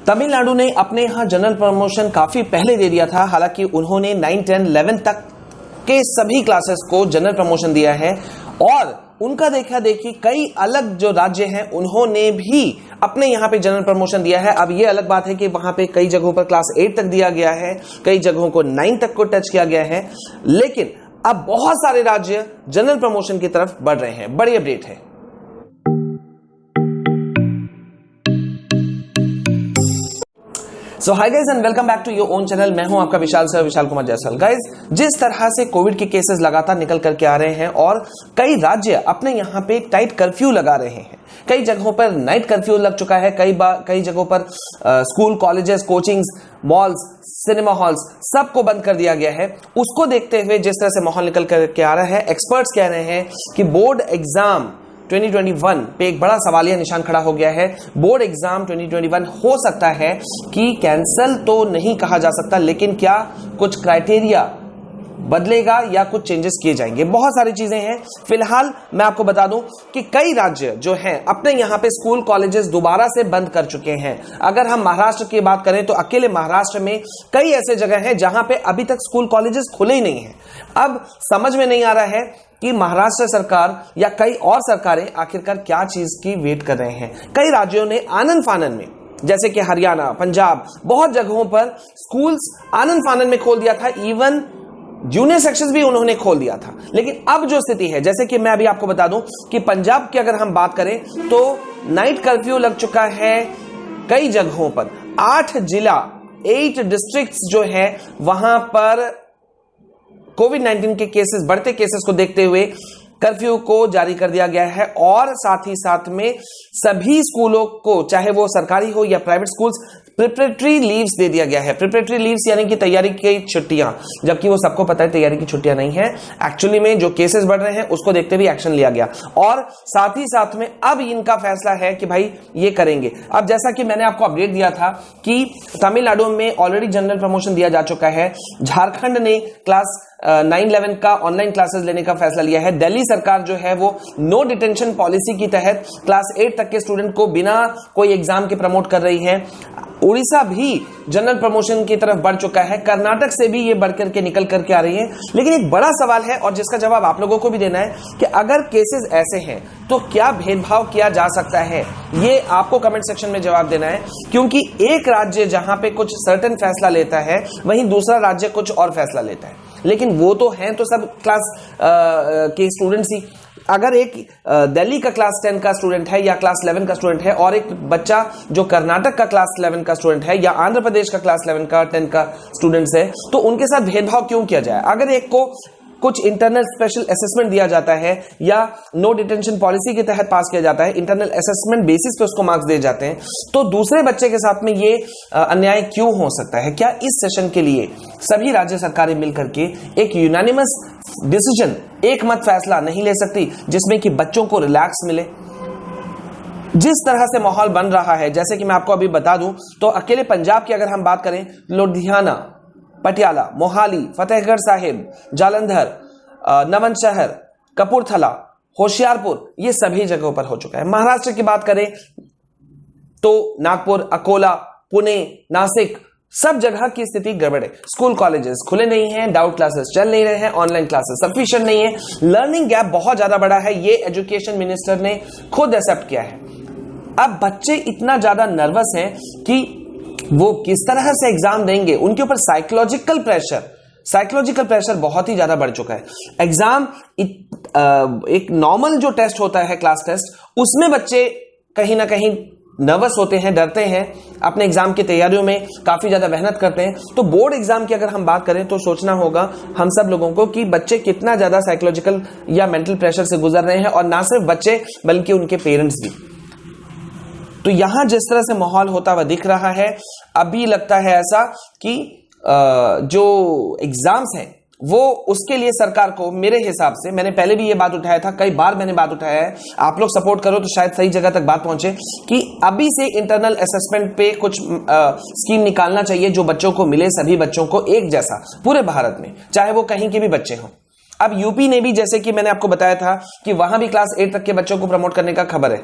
तमिलनाडु ने अपने यहां जनरल प्रमोशन काफी पहले दे दिया था, हालांकि उन्होंने 9, 10, 11 तक के सभी क्लासेस को जनरल प्रमोशन दिया है। और उनका देखा देखी कई अलग जो राज्य हैं उन्होंने भी अपने यहां पे जनरल प्रमोशन दिया है। अब ये अलग बात है कि वहां पे कई जगहों पर क्लास 8 तक दिया गया है, कई जगहों को 9 तक को टच किया गया है, लेकिन अब बहुत सारे राज्य जनरल प्रमोशन की तरफ बढ़ रहे हैं। बड़ी अपडेट है। So hi guys and welcome back to your own channel. मैं हूं आपका विशाल सर, विशाल कुमार जायसवाल। गाइस, जिस तरह से कोविड के केसेस लगातार निकल करके आ रहे हैं और कई राज्य अपने यहां पे टाइट कर्फ्यू लगा रहे हैं, कई जगहों पर नाइट कर्फ्यू लग चुका है, कई जगहों पर school, colleges, coachings, malls, cinema halls सबको बंद कर दिया गया है। उसको देखते हुए जिस तरह से माहौल निकल करके आ रहा है, एक्सपर्ट्स कह रहे हैं कि बोर्ड एग्जाम 2021 पे एक बड़ा सवालिया निशान खड़ा हो गया है। बोर्ड एग्जाम 2021 हो सकता है कि कैंसिल तो नहीं कहा जा सकता, लेकिन क्या कुछ क्राइटेरिया बदलेगा या कुछ चेंजेस किए जाएंगे। बहुत सारी चीजें हैं। फिलहाल मैं आपको बता दूं कि कई राज्य जो हैं अपने यहां पे स्कूल, कॉलेजेस दोबारा से बंद कर चुके हैं। अगर हम महाराष्ट्र की बात करें तो अकेले महाराष्ट्र में कई ऐसे जगह हैं जहां पे अभी तक स्कूल, कॉलेजेस खुले ही नहीं हैं। अब समझ में नहीं आ रहा है कि महाराष्ट्र सरकार या कई और सरकारें आखिरकार क्या चीज की वेट कर रहे हैं। कई राज्यों ने आनन फानन में, जैसे कि हरियाणा, पंजाब, बहुत जगहों पर स्कूल्स आनन फानन में खोल दिया था, इवन जूनियर सेक्शंस भी उन्होंने खोल दिया था। लेकिन अब जो स्थिति है, जैसे कि मैं अभी आपको बता दूं कि पंजाब की अगर हम बात करें तो नाइट कर्फ्यू लग चुका है कई जगहों पर। 8 जिला, 8 डिस्ट्रिक्ट्स जो है वहां पर कोविड-19 के केसेस, बढ़ते केसेस को देखते हुए कर्फ्यू को जारी कर दिया गया है। और साथ ही साथ में सभी स्कूलों को, चाहे वो सरकारी हो या प्राइवेट स्कूल्स, प्रिपरेटरी लीव्स दे दिया गया है। प्रिपरेटरी लीव्स यानी कि तैयारी की छुट्टियां, जबकि वो सबको पता है तैयारी की छुट्टियां नहीं है। एक्चुअली में जो केसेस बढ़ रहे हैं उसको देखते हुए एक्शन लिया गया। और साथ ही साथ में अब इनका फैसला है कि भाई ये करेंगे। अब जैसा कि मैंने आपको अपडेट दिया था कि तमिलनाडु में ऑलरेडी जनरल प्रमोशन दिया जा चुका है। झारखंड ने क्लास 9, 11 का ऑनलाइन क्लासेस लेने का फैसला लिया है। दिल्ली सरकार जो है वो नो डिटेंशन पॉलिसी के तहत क्लास 8 तक के स्टूडेंट को बिना कोई एग्जाम के प्रमोट कर रही है। उड़ीसा भी जनरल प्रमोशन की तरफ बढ़ चुका है। कर्नाटक से भी ये बढ़कर के निकल करके आ रही है। लेकिन एक बड़ा सवाल है और जिसका जवाब आप लोगों को भी देना है कि अगर केसेस ऐसे हैं तो क्या भेदभाव किया जा सकता है, ये आपको कमेंट सेक्शन में जवाब देना है। क्योंकि एक राज्य जहां पे कुछ सर्टेन फैसला लेता है, वहीं दूसरा राज्य कुछ और फैसला लेता है। लेकिन वो तो हैं तो सब क्लास के स्टूडेंट्स ही। अगर एक दिल्ली का क्लास 10 का स्टूडेंट है या क्लास 11 का स्टूडेंट है और एक बच्चा जो कर्नाटक का क्लास 11 का स्टूडेंट है या आंध्र प्रदेश का क्लास 11 का 10 का स्टूडेंट्स है, तो उनके साथ भेदभाव क्यों किया जाए? अगर एक को कुछ इंटरनल स्पेशल असेसमेंट दिया जाता है या नो डिटेंशन पॉलिसी के तहत पास किया जाता है, इंटरनल असेसमेंट बेसिस पे उसको मार्क्स दिए जाते हैं, तो दूसरे बच्चे के साथ में ये अन्याय क्यों हो सकता है? क्या इस सेशन के लिए सभी राज्य सरकारें मिलकर के एक यूनानिमस डिसीजन, एक मत फैसला नहीं ले सकती जिसमें कि बच्चों को रिलैक्स मिले? जिस तरह से माहौल बन रहा है, जैसे कि मैं आपको अभी बता दूं तो अकेले पंजाब की अगर हम बात करें, लुधियाना, पटियाला, मोहाली, फतेहगढ़ साहिब, जालंधर, नवंशहर, कपूरथला, होशियारपुर, ये सभी जगहों पर हो चुका है। महाराष्ट्र की बात करें तो नागपुर, अकोला, पुणे, नासिक, सब जगह की स्थिति गड़बड़ है। स्कूल, कॉलेजेस खुले नहीं हैं, डाउट क्लासेस चल नहीं रहे हैं, ऑनलाइन क्लासेस सफिशिएंट नहीं है, लर्निंग गैप बहुत ज्यादा बड़ा है। ये एजुकेशन मिनिस्टर ने खुद एक्सेप्ट किया है। अब बच्चे इतना ज्यादा नर्वस हैं कि वो किस तरह से एग्जाम देंगे, उनके ऊपर साइकोलॉजिकल प्रेशर बहुत ही ज्यादा बढ़ चुका है। एग्जाम एक नॉर्मल जो टेस्ट होता है, क्लास टेस्ट, उसमें बच्चे कहीं ना कहीं नर्वस होते हैं, डरते हैं, अपने एग्जाम की तैयारियों में काफी ज्यादा मेहनत करते हैं। तो बोर्ड एग्जाम की अगर हम बात करें तो सोचना होगा हम सब लोगों को कि बच्चे कितना ज्यादा साइकोलॉजिकल या मेंटल प्रेशर से गुजर रहे हैं, और ना सिर्फ बच्चे बल्कि उनके पेरेंट्स भी। तो यहां जिस तरह से माहौल होता हुआ दिख रहा है, अभी लगता है ऐसा कि जो एग्जाम्स हैं वो उसके लिए सरकार को, मेरे हिसाब से, मैंने पहले भी ये बात उठाया था, कई बार मैंने बात उठाया है, आप लोग सपोर्ट करो तो शायद सही जगह तक बात पहुंचे, कि अभी से इंटरनल असेसमेंट पे कुछ स्कीम निकालना चाहिए जो बच्चों को मिले, सभी बच्चों को एक जैसा पूरे भारत में, चाहे वो कहीं के भी बच्चे हों। अब यूपी ने भी, जैसे कि मैंने आपको बताया था कि वहां भी क्लास 8 तक के बच्चों को प्रमोट करने का खबर है,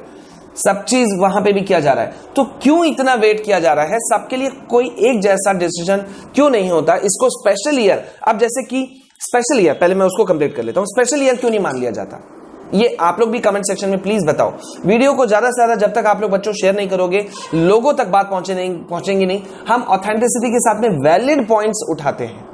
सब चीज वहां पे भी किया जा रहा है, तो क्यों इतना वेट किया जा रहा है? सबके लिए कोई एक जैसा डिसीजन क्यों नहीं होता? इसको स्पेशल ईयर, अब जैसे कि स्पेशल ईयर, पहले मैं उसको कंप्लीट कर लेता हूं, स्पेशल ईयर क्यों नहीं मान लिया जाता? ये आप लोग भी कमेंट सेक्शन में प्लीज बताओ। वीडियो को ज्यादा से ज्यादा जब तक आप लोग बच्चों शेयर नहीं करोगे, लोगों तक बात पहुंचेंगी नहीं। हम ऑथेंटिसिटी के साथ में वैलिड पॉइंट्स उठाते हैं,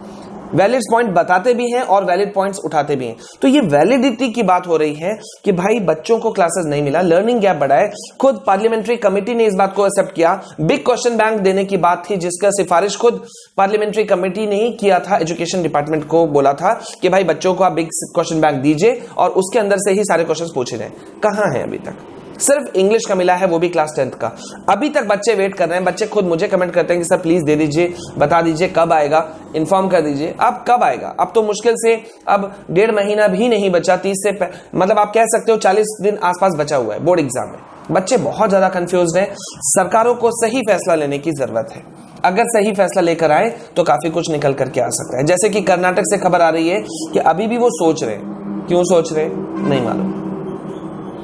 वैलिड पॉइंट बताते भी हैं और वैलिड पॉइंट्स उठाते भी हैं। तो ये वैलिडिटी की बात हो रही है कि भाई बच्चों को क्लासेस नहीं मिला, लर्निंग गैप बढ़ा है। खुद पार्लियामेंट्री कमेटी ने इस बात को एक्सेप्ट किया। बिग क्वेश्चन बैंक देने की बात थी, जिसका सिफारिश खुद पार्लियामेंट्री कमेटी ने ही किया था। एजुकेशन डिपार्टमेंट को बोला था कि भाई बच्चों को आप बिग क्वेश्चन बैंक दीजिए और उसके अंदर से ही सारे क्वेश्चन पूछे जाए। कहां है अभी तक? सिर्फ इंग्लिश का मिला है, वो भी क्लास 10th का। अभी तक बच्चे वेट कर रहे हैं। बच्चे खुद मुझे कमेंट करते हैं कि सर प्लीज दे दीजिए, बता दीजिए कब आएगा, इन्फॉर्म कर दीजिए। अब कब आएगा? अब तो मुश्किल से अब 1.5 महीना भी नहीं बचा, 30 से मतलब आप कह सकते हो 40 दिन आसपास बचा हुआ है बोर्ड एग्जाम में। बच्चे बहुत ज्यादा कंफ्यूज हैं। सरकारों को सही फैसला लेने की जरूरत है। अगर सही फैसला लेकर आए तो काफी कुछ निकल करके आ सकता है। जैसे कि कर्नाटक से खबर आ रही है कि अभी भी वो सोच रहे हैं। क्यों सोच रहे नहीं मालूम,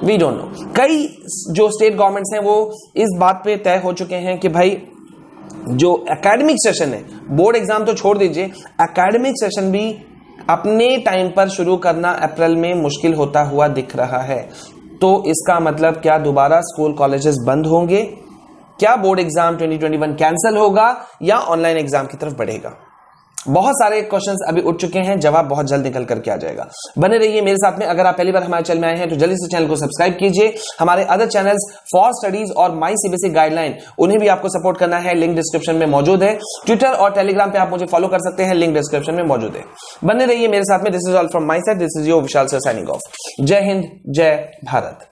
वी डोंट नो। कई जो स्टेट गवर्नमेंट्स हैं वो इस बात पे तय हो चुके हैं कि भाई जो एकेडमिक सेशन है, बोर्ड एग्जाम तो छोड़ दीजिए, एकेडमिक सेशन भी अपने टाइम पर शुरू करना अप्रैल में मुश्किल होता हुआ दिख रहा है। तो इसका मतलब क्या दोबारा स्कूल कॉलेजेस बंद होंगे? क्या बोर्ड एग्जाम 2021 कैंसिल होगा या ऑनलाइन एग्जाम की तरफ बढ़ेगा? बहुत सारे क्वेश्चंस अभी उठ चुके हैं, जवाब बहुत जल्द निकल करके आ जाएगा। बने रहिए मेरे साथ में। अगर आप पहली बार हमारे चैनल में आए हैं तो जल्दी से चैनल को सब्सक्राइब कीजिए। हमारे अदर चैनल्स फॉर स्टडीज और माई सीबीएसई गाइडलाइन, उन्हें भी आपको सपोर्ट करना है। लिंक डिस्क्रिप्शन में मौजूद है। ट्विटर और टेलीग्राम पे आप मुझे फॉलो कर सकते हैं, लिंक डिस्क्रिप्शन में मौजूद है। बने रहिए मेरे साथ में। This is all from my side. This is your Vishal sir signing off. जय हिंद, जय भारत।